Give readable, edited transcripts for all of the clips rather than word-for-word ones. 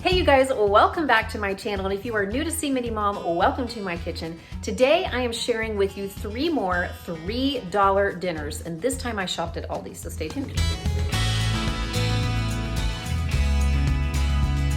Hey you guys, welcome back to my channel, and if you are new to See Mini Mom, welcome to my kitchen. Today I am sharing with you 3 more $3 dinners, and this time I shopped at Aldi, so stay tuned.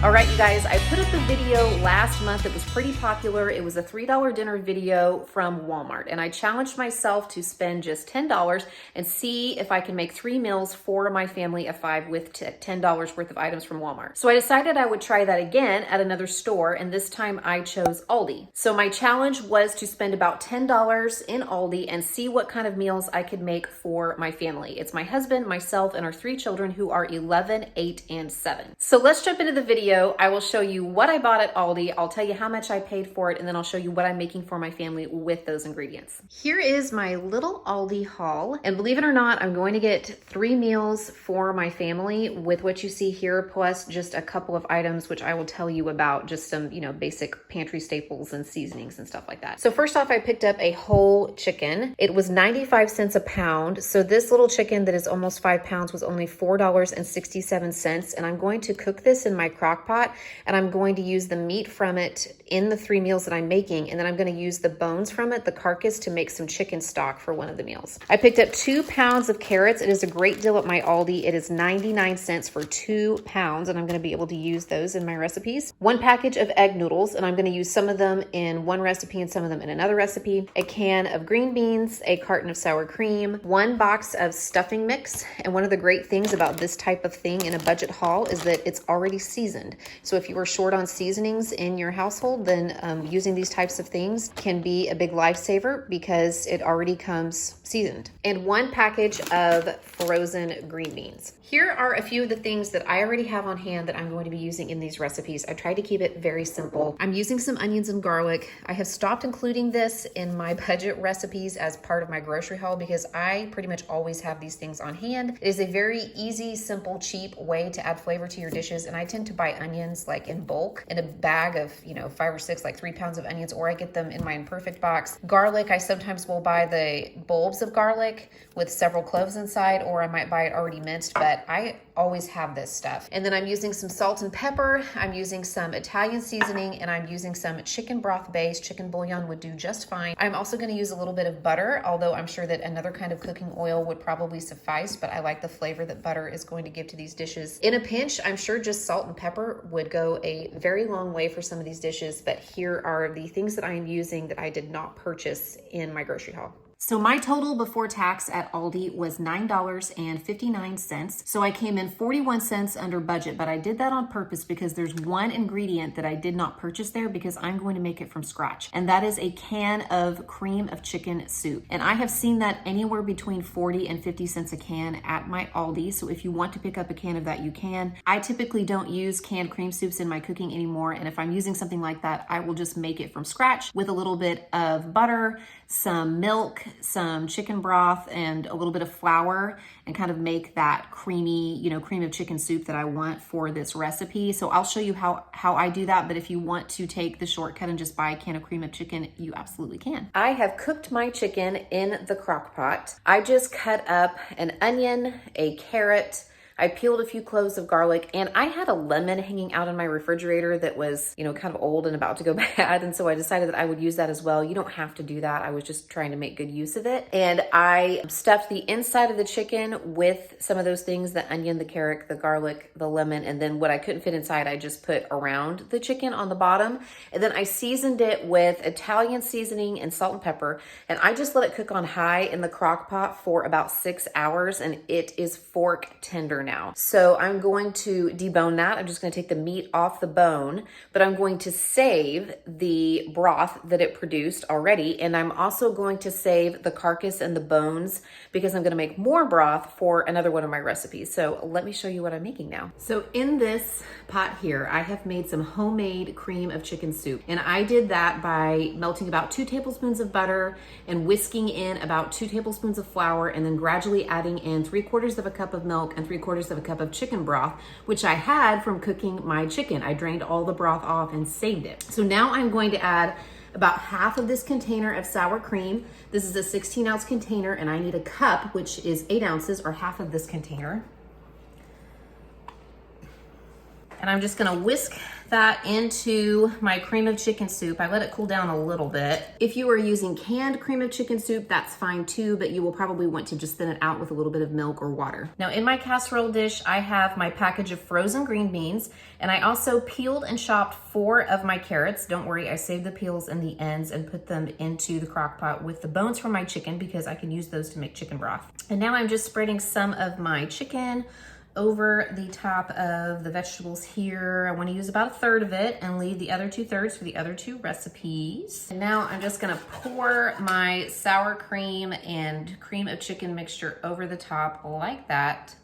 All right, you guys, I put up a video last month that was pretty popular. It was a $3 dinner video from Walmart, and I challenged myself to spend just $10 and see if I can make 3 meals for my family of 5 with $10 worth of items from Walmart. So I decided I would try that again at another store, and this time I chose Aldi. So my challenge was to spend about $10 in Aldi and see what kind of meals I could make for my family. It's my husband, myself, and our 3 children who are 11, 8, and 7. So let's jump into the video. I will show you what I bought at Aldi. I'll tell you how much I paid for it, and then I'll show you what I'm making for my family with those ingredients. Here is my little Aldi haul, and believe it or not, I'm going to get 3 meals for my family with what you see here, plus just a couple of items which I will tell you about, just some, basic pantry staples and seasonings and stuff like that. So first off, I picked up a whole chicken. It was 95 cents a pound. So this little chicken that is almost 5 pounds was only $4.67, and I'm going to cook this in my crock pot, and I'm going to use the meat from it in the 3 meals that I'm making, and then I'm going to use the bones from it, the carcass, to make some chicken stock for one of the meals. I picked up 2 pounds of carrots. It is a great deal at my Aldi. It is 99 cents for 2 pounds, and I'm going to be able to use those in my recipes. 1 package of egg noodles, and I'm going to use some of them in one recipe and some of them in another recipe. A can of green beans, a carton of sour cream, 1 box of stuffing mix, and one of the great things about this type of thing in a budget haul is that it's already seasoned. So if you are short on seasonings in your household, then using these types of things can be a big lifesaver because it already comes seasoned. And 1 package of frozen green beans. Here are a few of the things that I already have on hand that I'm going to be using in these recipes. I tried to keep it very simple. I'm using some onions and garlic. I have stopped including this in my budget recipes as part of my grocery haul because I pretty much always have these things on hand. It is a very easy, simple, cheap way to add flavor to your dishes, and I tend to buy onions like in bulk in a bag of 5 or 6, like 3 pounds of onions, or I get them in my imperfect box. Garlic, I sometimes will buy the bulbs of garlic with several cloves inside, or I might buy it already minced, but I always have this stuff. And then I'm using some salt and pepper, I'm using some Italian seasoning, and I'm using some chicken broth base. Chicken bouillon would do just fine. I'm also going to use a little bit of butter, although I'm sure that another kind of cooking oil would probably suffice, but I like the flavor that butter is going to give to these dishes. In a pinch, I'm sure just salt and pepper would go a very long way for some of these dishes, but here are the things that I am using that I did not purchase in my grocery haul. So my total before tax at Aldi was $9.59. So I came in 41 cents under budget, but I did that on purpose because there's one ingredient that I did not purchase there because I'm going to make it from scratch. And that is a can of cream of chicken soup. And I have seen that anywhere between 40 and 50 cents a can at my Aldi. So if you want to pick up a can of that, you can. I typically don't use canned cream soups in my cooking anymore. And if I'm using something like that, I will just make it from scratch with a little bit of butter, some milk, some chicken broth, and a little bit of flour, and kind of make that creamy, cream of chicken soup that I want for this recipe. So I'll show you how I do that, but if you want to take the shortcut and just buy a can of cream of chicken, you absolutely can. I have cooked my chicken in the crock pot. I just cut up an onion, a carrot, I peeled a few cloves of garlic, and I had a lemon hanging out in my refrigerator that was, kind of old and about to go bad. And so I decided that I would use that as well. You don't have to do that. I was just trying to make good use of it. And I stuffed the inside of the chicken with some of those things, the onion, the carrot, the garlic, the lemon, and then what I couldn't fit inside, I just put around the chicken on the bottom. And then I seasoned it with Italian seasoning and salt and pepper. And I just let it cook on high in the crock pot for about 6 hours, and it is fork tender now. So I'm going to debone that. I'm just going to take the meat off the bone, but I'm going to save the broth that it produced already. And I'm also going to save the carcass and the bones because I'm going to make more broth for another one of my recipes. So let me show you what I'm making now. So in this pot here, I have made some homemade cream of chicken soup. And I did that by melting about 2 tablespoons of butter and whisking in about 2 tablespoons of flour, and then gradually adding in 3/4 of a cup of milk and 3/4 of a cup of chicken broth, which I had from cooking my chicken. I drained all the broth off and saved it. So now I'm going to add about half of this container of sour cream. This is a 16-ounce container, and I need a cup, which is 8 ounces, or half of this container. And I'm just gonna whisk that into my cream of chicken soup. I let it cool down a little bit. If you are using canned cream of chicken soup, that's fine too, but you will probably want to just thin it out with a little bit of milk or water. Now in my casserole dish, I have my package of frozen green beans, and I also peeled and chopped 4 of my carrots. Don't worry, I saved the peels and the ends and put them into the crock pot with the bones from my chicken because I can use those to make chicken broth. And now I'm just spreading some of my chicken over the top of the vegetables here. I want to use about 1/3 of it and leave the other 2/3 for the other 2 recipes. And now I'm just gonna pour my sour cream and cream of chicken mixture over the top like that.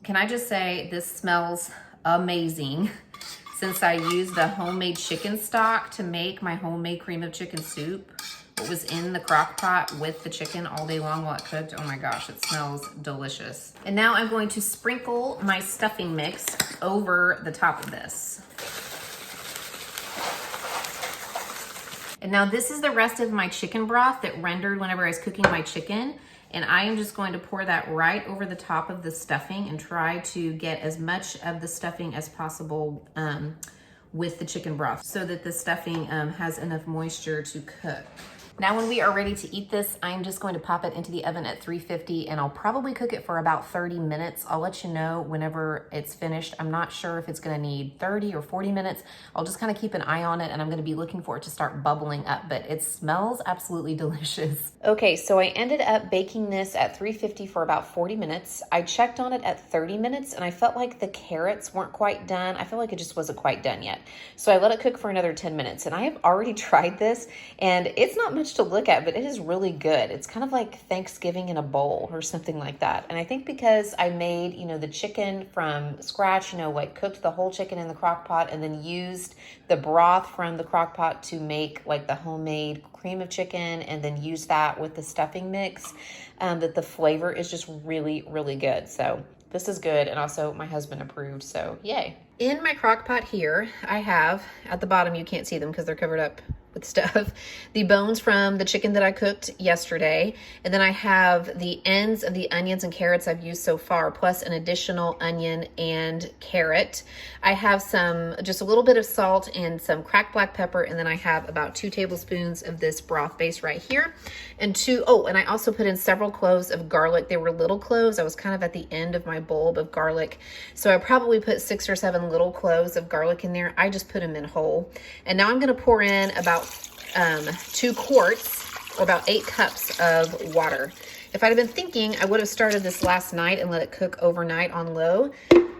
Can I just say, this smells amazing. Since I used the homemade chicken stock to make my homemade cream of chicken soup, what was in the crock pot with the chicken all day long while it cooked, oh my gosh, it smells delicious. And now I'm going to sprinkle my stuffing mix over the top of this. And now this is the rest of my chicken broth that rendered whenever I was cooking my chicken. And I am just going to pour that right over the top of the stuffing and try to get as much of the stuffing as possible with the chicken broth so that the stuffing has enough moisture to cook. Now when we are ready to eat this, I'm just going to pop it into the oven at 350 and I'll probably cook it for about 30 minutes. I'll let you know whenever it's finished. I'm not sure if it's gonna need 30 or 40 minutes. I'll just kind of keep an eye on it and I'm gonna be looking for it to start bubbling up, but it smells absolutely delicious. Okay, so I ended up baking this at 350 for about 40 minutes. I checked on it at 30 minutes and I felt like the carrots weren't quite done. I feel like it just wasn't quite done yet. So I let it cook for another 10 minutes and I have already tried this and it's not much to look at, but it is really good. It's kind of like Thanksgiving in a bowl or something like that. And I think because I made, the chicken from scratch, like cooked the whole chicken in the crock pot and then used the broth from the crock pot to make like the homemade cream of chicken and then use that with the stuffing mix, that the flavor is just really, really good. So this is good. And also my husband approved, so yay. In my crock pot here, I have, at the bottom, you can't see them because they're covered up with stuff, the bones from the chicken that I cooked yesterday. And then I have the ends of the onions and carrots I've used so far, plus an additional onion and carrot. I have just a little bit of salt and some cracked black pepper. And then I have about 2 tablespoons of this broth base right here. And and I also put in several cloves of garlic. They were little cloves. I was kind of at the end of my bulb of garlic. So I probably put 6 or 7 little cloves of garlic in there. I just put them in whole. And now I'm gonna pour in about 2 quarts or about 8 cups of water. If I'd have been thinking, I would have started this last night and let it cook overnight on low,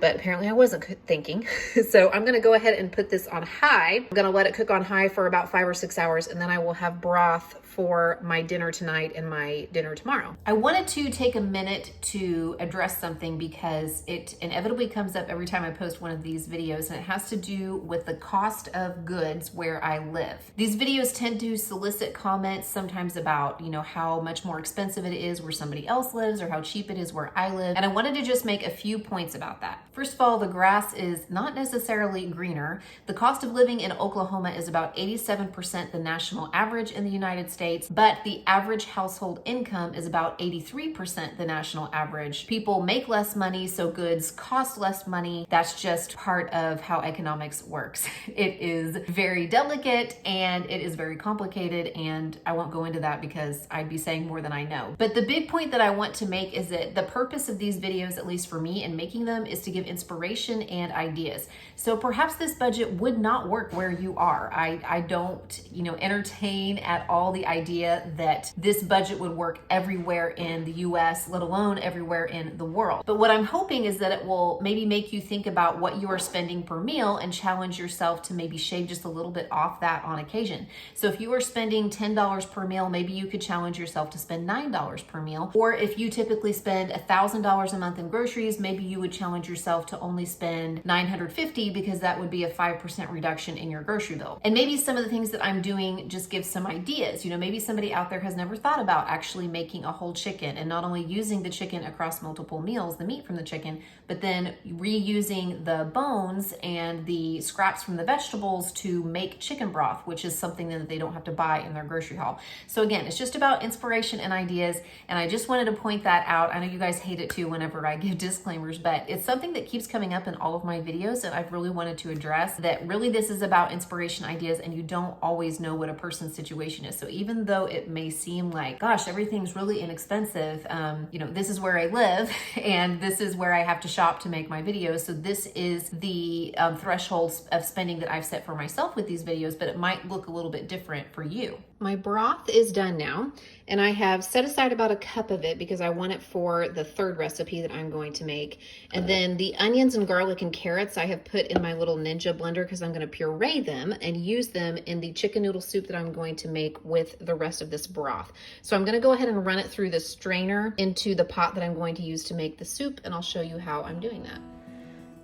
but apparently I wasn't thinking. So I'm gonna go ahead and put this on high. I'm gonna let it cook on high for about 5 or 6 hours, and then I will have broth for my dinner tonight and my dinner tomorrow. I wanted to take a minute to address something because it inevitably comes up every time I post one of these videos, and it has to do with the cost of goods where I live. These videos tend to solicit comments sometimes about, how much more expensive it is where somebody else lives or how cheap it is where I live. And I wanted to just make a few points about that. First of all, the grass is not necessarily greener. The cost of living in Oklahoma is about 87% the national average in the United States. But the average household income is about 83% the national average. People make less money, so goods cost less money. That's just part of how economics works. It is very delicate and it is very complicated, and I won't go into that because I'd be saying more than I know. But the big point that I want to make is that the purpose of these videos, at least for me in making them, is to give inspiration and ideas. So perhaps this budget would not work where you are. I don't, entertain at all the idea that this budget would work everywhere in the US, let alone everywhere in the world. But what I'm hoping is that it will maybe make you think about what you are spending per meal and challenge yourself to maybe shave just a little bit off that on occasion. So if you are spending $10 per meal, maybe you could challenge yourself to spend $9 per meal. Or if you typically spend $1,000 a month in groceries, maybe you would challenge yourself to only spend $950 because that would be a 5% reduction in your grocery bill. And maybe some of the things that I'm doing just give some ideas. Maybe somebody out there has never thought about actually making a whole chicken and not only using the chicken across multiple meals, the meat from the chicken, but then reusing the bones and the scraps from the vegetables to make chicken broth, which is something that they don't have to buy in their grocery haul. So again, it's just about inspiration and ideas. And I just wanted to point that out. I know you guys hate it too whenever I give disclaimers, but it's something that that keeps coming up in all of my videos that I've really wanted to address, that really this is about inspiration, ideas, and you don't always know what a person's situation is. So even though it may seem like, gosh, everything's really inexpensive, you know, this is where I live and this is where I have to shop to make my videos. So this is the threshold of spending that I've set for myself with these videos, but it might look a little bit different for you. My broth is done now, and I have set aside about a cup of it because I want it for the third recipe that I'm going to make. And then the onions and garlic and carrots I have put in my little Ninja blender because I'm going to puree them and use them in the chicken noodle soup that I'm going to make with the rest of this broth. So I'm going to go ahead and run it through the strainer into the pot that I'm going to use to make the soup, and I'll show you how I'm doing that.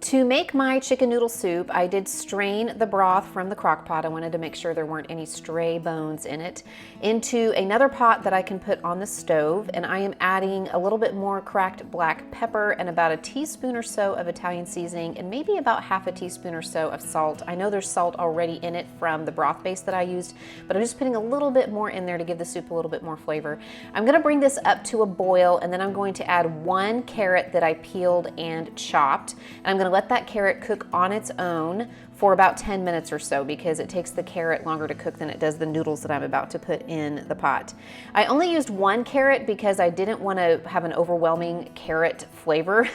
To make my chicken noodle soup, I did strain the broth from the crock pot. I wanted to make sure there weren't any stray bones in it, into another pot that I can put on the stove, and I am adding a little bit more cracked black pepper and about a teaspoon or so of Italian seasoning and maybe about half a teaspoon or so of salt. I know there's salt already in it from the broth base that I used, but I'm just putting a little bit more in there to give the soup a little bit more flavor. I'm gonna bring this up to a boil, and then I'm going to add 1 carrot that I peeled and chopped. And I'm gonna let that carrot cook on its own for about 10 minutes or so because it takes the carrot longer to cook than it does the noodles that I'm about to put in the pot. I only used 1 carrot because I didn't want to have an overwhelming carrot flavor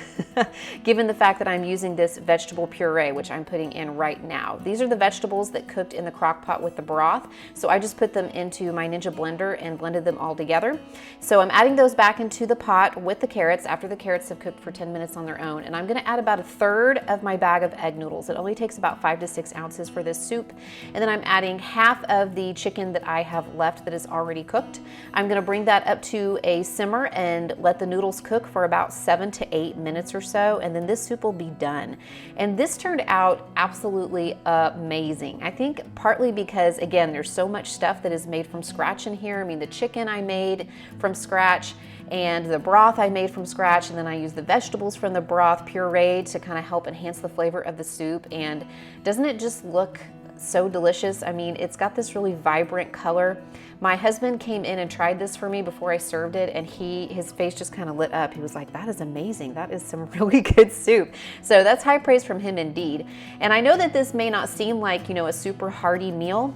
given the fact that I'm using this vegetable puree, which I'm putting in right now. These are the vegetables that cooked in the crock pot with the broth, so I just put them into my Ninja blender and blended them all together. So I'm adding those back into the pot with the carrots after the carrots have cooked for 10 minutes on their own, and I'm going to add about 1/3 of my bag of egg noodles. It only takes about 5 to 6 ounces for this soup. And then I'm adding half of the chicken that I have left that is already cooked. I'm gonna bring that up to a simmer and let the noodles cook for about 7 to 8 minutes or so, and then this soup will be done. And this turned out absolutely amazing. I think partly because, again, there's so much stuff that is made from scratch in here. I mean, the chicken I made from scratch, and the broth I made from scratch, and then I used the vegetables from the broth pureed to kind of help enhance the flavor of the soup. And doesn't it just look so delicious? I mean, it's got this really vibrant color. My husband came in and tried this for me before I served it, and his face just kind of lit up. He was like, that is amazing. That is some really good soup. So that's high praise from him indeed. And I know that this may not seem like, you know, a super hearty meal,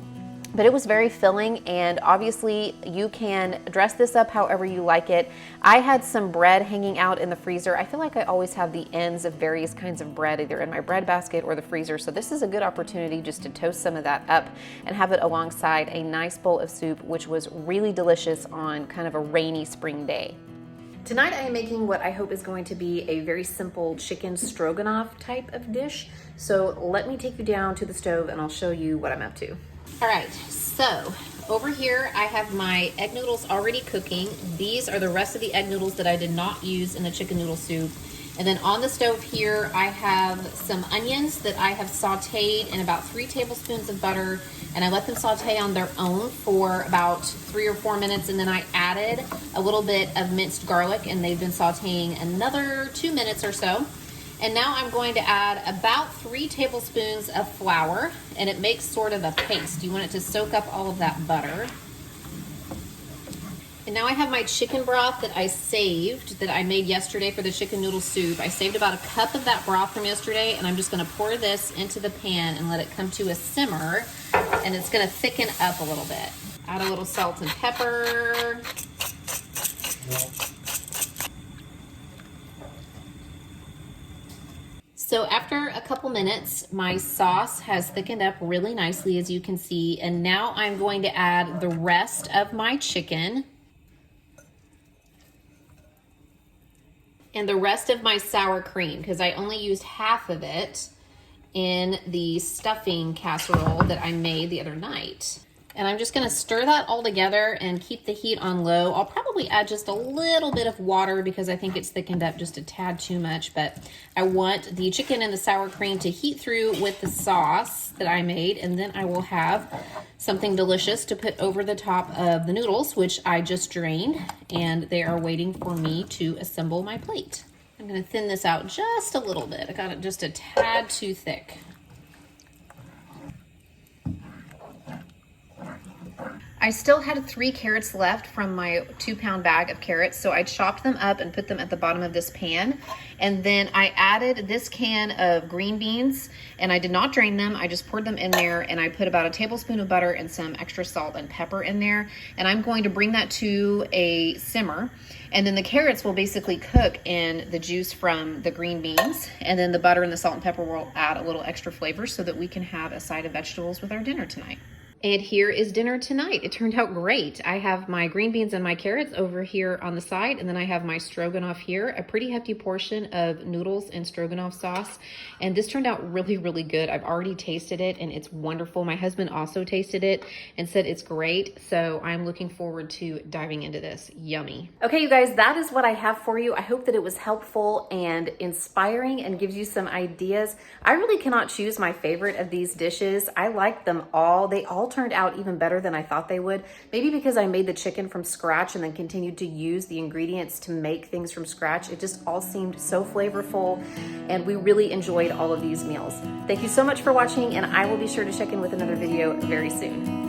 but it was very filling, and obviously you can dress this up however you like it. I had some bread hanging out in the freezer. I feel like I always have the ends of various kinds of bread either in my bread basket or the freezer, so this is a good opportunity just to toast some of that up and have it alongside a nice bowl of soup, which was really delicious on kind of a rainy spring day. Tonight I am making what I hope is going to be a very simple chicken stroganoff type of dish. So let me take you down to the stove and I'll show you what I'm up to. All right, so over here I have my egg noodles already cooking. These are the rest of the egg noodles that I did not use in the chicken noodle soup. And then on the stove here, I have some onions that I have sauteed in about 3 tablespoons of butter, and I let them saute on their own for about 3 or 4 minutes, and then I added a little bit of minced garlic, and they've been sauteing another 2 minutes or so. And now I'm going to add about 3 tablespoons of flour, and it makes sort of a paste. You want it to soak up all of that butter. And now I have my chicken broth that I saved, that I made yesterday for the chicken noodle soup. I saved about a cup of that broth from yesterday, and I'm just gonna pour this into the pan and let it come to a simmer, and it's gonna thicken up a little bit. Add a little salt and pepper. So after a couple minutes, my sauce has thickened up really nicely, as you can see, and now I'm going to add the rest of my chicken and the rest of my sour cream, because I only used half of it in the stuffing casserole that I made the other night. And I'm just gonna stir that all together and keep the heat on low. I'll probably add just a little bit of water because I think it's thickened up just a tad too much, but I want the chicken and the sour cream to heat through with the sauce that I made, and then I will have something delicious to put over the top of the noodles, which I just drained, and they are waiting for me to assemble my plate. I'm gonna thin this out just a little bit. I got it just a tad too thick. I still had 3 carrots left from my 2-pound bag of carrots, so I chopped them up and put them at the bottom of this pan. And then I added this can of green beans, and I did not drain them. I just poured them in there, and I put about a tablespoon of butter and some extra salt and pepper in there. And I'm going to bring that to a simmer. And then the carrots will basically cook in the juice from the green beans. And then the butter and the salt and pepper will add a little extra flavor so that we can have a side of vegetables with our dinner tonight. And here is dinner tonight. It turned out great. I have my green beans and my carrots over here on the side, and then I have my stroganoff here, a pretty hefty portion of noodles and stroganoff sauce. And this turned out really, really good. I've already tasted it and it's wonderful. My husband also tasted it and said it's great. So I'm looking forward to diving into this. Yummy. Okay, you guys, that is what I have for you. I hope that it was helpful and inspiring and gives you some ideas. I really cannot choose my favorite of these dishes. I like them all. They all turned out even better than I thought they would. Maybe because I made the chicken from scratch and then continued to use the ingredients to make things from scratch. It just all seemed so flavorful, and we really enjoyed all of these meals. Thank you so much for watching, and I will be sure to check in with another video very soon.